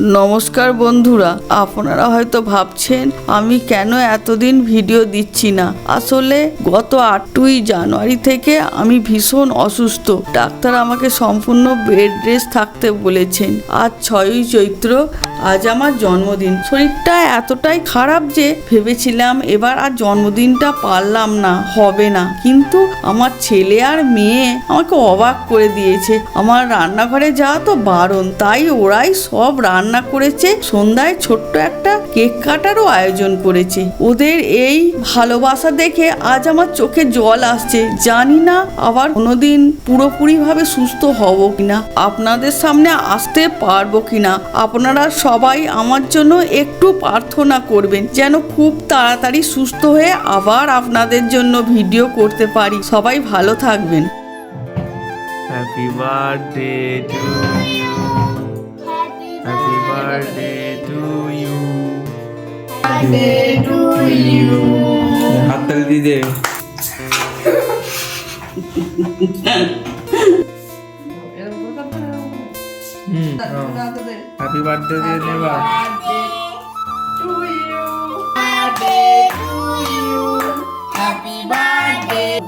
নমস্কার বন্ধুরা, আপনারা হয়তো ভাবছেন আমি কেন এতদিন ভিডিও দিচ্ছি না। আসলে গত 8ই জানুয়ারি থেকে আমি ভীষণ অসুস্থ। ডাক্তার আমাকে সম্পূর্ণ বেড রেস্ট থাকতে বলেছেন। আজ 6ই চৈত্র, আজ আমার জন্মদিন। শরীরটা এতটাই খারাপ যে ভেবেছিলাম এবার আর জন্মদিনটা পারলাম না, হবে না। কিন্তু আমার ছেলে আর মেয়ে আমাকে অবাক করে দিয়েছে। আমার রান্নাঘরে যাওয়া তো বারণ, তাই ওরাই সব রান্না করেছে। সন্ধ্যায় ছোট্ট একটা কেক কাটারও আয়োজন করেছে। ওদের এই ভালোবাসা দেখে আজ আমার চোখে জল আসছে। জানি না আবার কোনোদিন পুরোপুরিভাবে সুস্থ হব কিনা, আপনাদের সামনে আসতে পারবো কিনা। আপনারা সবাই আমার জন্য একটু প্রার্থনা করবেন যেন খুব তাড়াতাড়ি সুস্থ হয়ে আবার আপনাদের জন্য ভিডিও করতে পারি। সবাই ভালো থাকবেন। Happy birthday to you. Happy birthday to you. Birthday to you. হাত তালি দিয়ে দে। হ্যাপি বার্থডে দিয়ে নেবা। Birthday to you. Happy birthday